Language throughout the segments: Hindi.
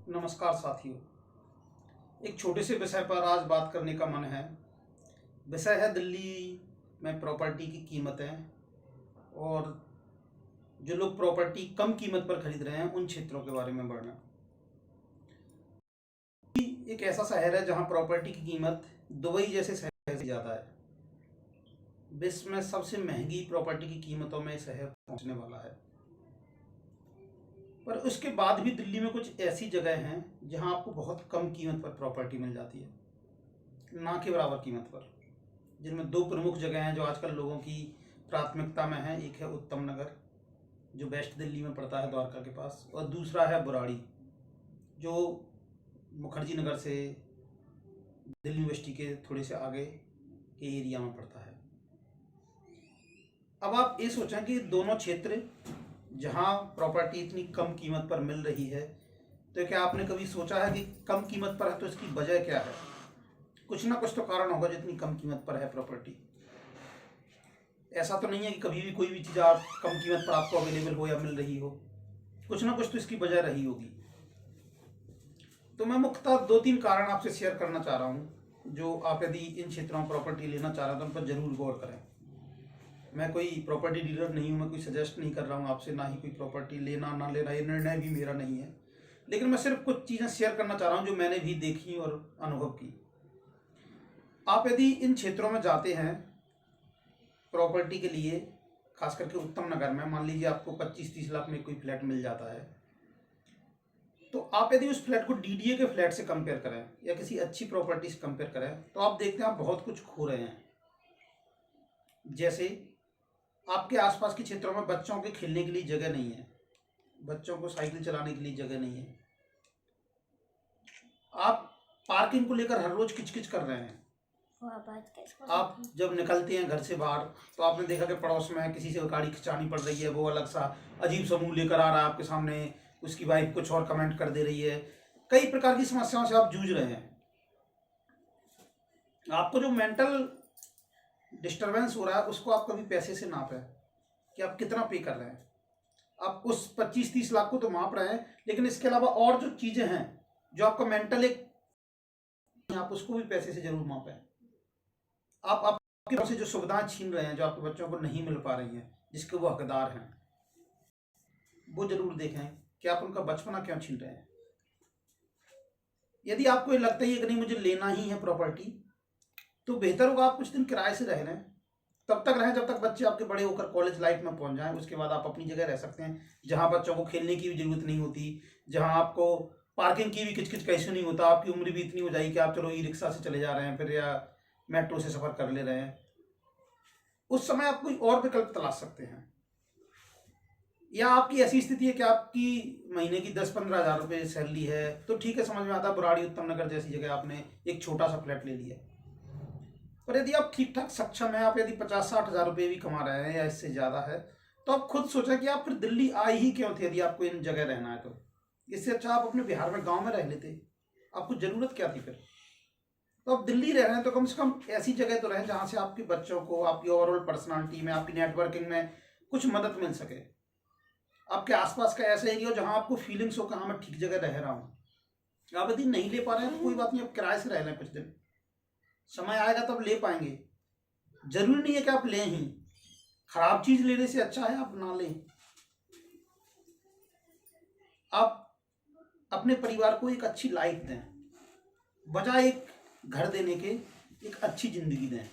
नमस्कार साथियों। एक छोटे से विषय पर आज बात करने का मन है। विषय है दिल्ली में प्रॉपर्टी की कीमतें और जो लोग प्रॉपर्टी कम कीमत पर खरीद रहे हैं उन क्षेत्रों के बारे में वर्णन। एक ऐसा शहर है जहां प्रॉपर्टी की कीमत दुबई जैसे शहर से ज़्यादा है। विश्व में सबसे महंगी प्रॉपर्टी की कीमतों में शहर पहुंचने वाला है। पर उसके बाद भी दिल्ली में कुछ ऐसी जगह हैं जहां आपको बहुत कम कीमत पर प्रॉपर्टी मिल जाती है, ना के बराबर कीमत पर। जिनमें दो प्रमुख जगह हैं जो आजकल लोगों की प्राथमिकता में हैं। एक है उत्तम नगर जो वेस्ट दिल्ली में पड़ता है द्वारका के पास, और दूसरा है बुराड़ी जो मुखर्जी नगर से दिल्ली यूनिवर्सिटी के थोड़े से आगे के एरिया में पड़ता है। अब आप ये सोचें कि दोनों क्षेत्र जहाँ प्रॉपर्टी इतनी कम कीमत पर मिल रही है, तो क्या आपने कभी सोचा है कि कम कीमत पर है तो इसकी वजह क्या है? कुछ ना कुछ तो कारण होगा जितनी कम कीमत पर है प्रॉपर्टी। ऐसा तो नहीं है कि कभी भी कोई भी चीज़ आप कम कीमत पर आपको अवेलेबल हो या मिल रही हो। कुछ ना कुछ तो इसकी वजह रही होगी। तो मैं मुख्यतः दो तीन कारण आपसे शेयर करना चाह रहा हूँ जो आप यदि इन क्षेत्रों में प्रॉपर्टी लेना चाह रहे हैं तो उन पर जरूर गौर करें। मैं कोई प्रॉपर्टी डीलर नहीं हूँ, मैं कोई सजेस्ट नहीं कर रहा हूँ आपसे, ना ही कोई प्रॉपर्टी लेना ना लेना ये निर्णय भी मेरा नहीं है। लेकिन मैं सिर्फ कुछ चीज़ें शेयर करना चाह रहा हूँ जो मैंने भी देखी और अनुभव की। आप यदि इन क्षेत्रों में जाते हैं प्रॉपर्टी के लिए, खास करके उत्तम नगर में, मान लीजिए आपको 25-30 लाख में कोई फ्लैट मिल जाता है, तो आप यदि उस फ्लैट को डीडीए के फ्लैट से कंपेयर करें या किसी अच्छी प्रॉपर्टी से कंपेयर करें तो आप देखते हैं आप बहुत कुछ खो रहे हैं। जैसे आपके आसपास के क्षेत्रों में बच्चों के खेलने के लिए जगह नहीं है, बच्चों को साइकिल चलाने के लिए जगह नहीं है। आप पार्किंग को लेकर हर रोज किचकिच कर रहे हैं। आप जब निकलते हैं घर से बाहर तो आपने देखा कि पड़ोस में किसी से गाड़ी खिंचानी पड़ रही है, वो अलग सा अजीब सा मुंह लेकर आ रहा है आपके सामने, उसकी वाइफ कुछ और कमेंट कर दे रही है। कई प्रकार की समस्याओं से आप जूझ रहे हैं। आपको जो मेंटल डिस्टरबेंस हो रहा है उसको आप कभी पैसे से नाप रहे हैं कि आप कितना पे कर रहे हैं। आप उस 25-30 लाख को तो माप रहे हैं, लेकिन इसके अलावा और जो चीजें हैं जो आपका मेंटल एक, आप उसको भी पैसे से जरूर मापें। आप आपके पास से जो सुविधाएं छीन रहे हैं, जो आपके बच्चों को नहीं मिल पा रही हैं, जिसके वो हकदार हैं, वो जरूर देखें कि आप उनका बचपना क्यों छीन रहे हैं। यदि आपको ये लगता है कि नहीं मुझे लेना ही है प्रॉपर्टी, तो बेहतर होगा आप कुछ दिन किराए से रह लें। तब तक रहें जब तक बच्चे आपके बड़े होकर कॉलेज लाइफ में पहुंच जाएं। उसके बाद आप अपनी जगह रह सकते हैं जहां बच्चों को खेलने की भी जरूरत नहीं होती, जहां आपको पार्किंग की भी किचकिच का इशू नहीं होता। आपकी उम्र भी इतनी हो जाएगी कि आप चलो ई रिक्शा से चले जा रहे हैं फिर या मेट्रो से सफर कर ले रहे हैं। उस समय आप कोई और विकल्प तलाश सकते हैं। या आपकी ऐसी स्थिति है कि आपकी महीने की 10-15 हज़ार रुपये सैलरी है, तो ठीक है, समझ में आता है, बुराड़ी उत्तम नगर जैसी जगह आपने एक छोटा सा फ्लैट ले लिया। पर यदि आप ठीक ठाक सक्षम है, आप यदि 50-60 हज़ार रुपये भी कमा रहे हैं या इससे ज़्यादा है, तो आप खुद सोचें कि आप फिर दिल्ली आए ही क्यों थे। यदि आपको इन जगह रहना है तो इससे अच्छा आप अपने बिहार में गांव में रह लेते। आपको ज़रूरत क्या थी फिर? तो आप दिल्ली रह रहे हैं तो कम से कम ऐसी जगह तो रहें जहाँ से आपके बच्चों को आपकी ओवरऑल पर्सनालिटी में, आपकी नेटवर्किंग में कुछ मदद मिल सके। आपके आसपास का ऐसा एरिया हो जहाँ आपको फीलिंग्स हो कि हाँ मैं ठीक जगह रह रहा हूँ। आप यदि नहीं ले पा रहे हैं तो कोई बात नहीं, आप किराए से रह लें कुछ दिन, समय आएगा तब ले पाएंगे। जरूरी नहीं है कि आप लें ही। खराब चीज लेने से अच्छा है आप ना लें। आप अपने परिवार को एक अच्छी लाइफ दें, बजाय एक घर देने के एक अच्छी जिंदगी दें।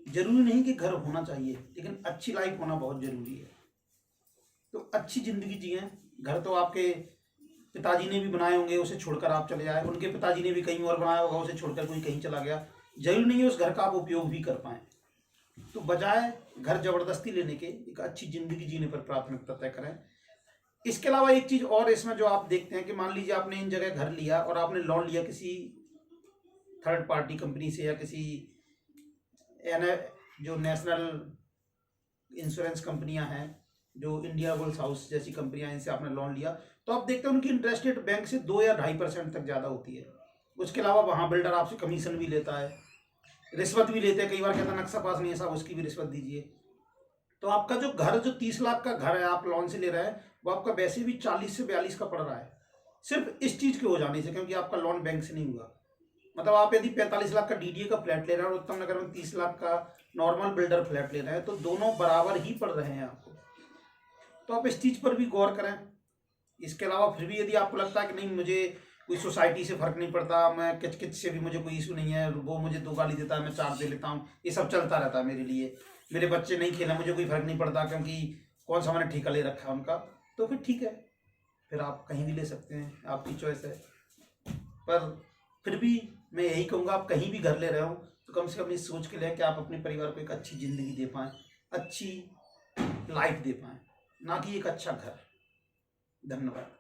जरूरी नहीं कि घर होना चाहिए, लेकिन अच्छी लाइफ होना बहुत जरूरी है। तो अच्छी जिंदगी जिए। घर तो आपके पिताजी ने भी बनाए होंगे, उसे छोड़कर आप चले आए, उनके पिताजी ने भी कहीं और बनाया होगा, उसे छोड़कर कोई कहीं चला गया। जरूरी नहीं है उस घर का आप उपयोग भी कर पाए। तो बजाय घर जबरदस्ती लेने के एक अच्छी जिंदगी जीने पर प्राथमिकता तय करें। इसके अलावा एक चीज और इसमें जो आप देखते हैं कि मान लीजिए आपने इन जगह घर लिया और आपने लोन लिया किसी थर्ड पार्टी कंपनी से या किसी जो नेशनल इंश्योरेंस कंपनियां हैं, जो इंडिया बुल्स हाउस जैसी कंपनियां, इनसे आपने लोन लिया, तो आप देखते हैं उनकी इंटरेस्ट रेट बैंक से 2 या 2.5% तक ज़्यादा होती है। उसके अलावा वहाँ बिल्डर आपसे कमीशन भी लेता है, रिश्वत भी लेते हैं। कई बार कहता है नक्शा पास नहीं है साहब, उसकी भी रिश्वत दीजिए। तो आपका जो 30 लाख का घर है आप लोन से ले रहे हैं, वो आपका वैसे भी 40 से 42 का पड़ रहा है। सिर्फ इस चीज़ के हो जाने से, क्योंकि आपका लोन बैंक से नहीं हुआ। मतलब आप यदि 45 लाख का डीडीए का फ्लैट ले रहे हैं और उत्तम नगर में 30 लाख का नॉर्मल बिल्डर फ्लैट ले रहे हैं, तो दोनों बराबर ही पड़ रहे हैं आपको। तो आप इस चीज़ पर भी गौर करें। इसके अलावा फिर भी यदि आपको लगता है कि नहीं, मुझे कोई सोसाइटी से फर्क नहीं पड़ता, मैं किच किच से भी मुझे कोई इशू नहीं है, वो मुझे 2 गाली देता है, मैं 4 दे लेता हूँ, ये सब चलता रहता है मेरे लिए, मेरे बच्चे नहीं खेले, मुझे कोई फर्क नहीं पड़ता क्योंकि कौन सा मैंने ठेका ले रखा है उनका, तो फिर ठीक है, फिर आप कहीं भी ले सकते हैं, आपकी चॉइस है। पर फिर भी मैं यही कहूँगा, आप कहीं भी घर ले रहे हो तो कम से कम इस सोच के लिए कि आप अपने परिवार को एक अच्छी ज़िंदगी दे पाएँ, अच्छी लाइफ दे पाएँ, ना कि एक अच्छा घर। धन्यवाद।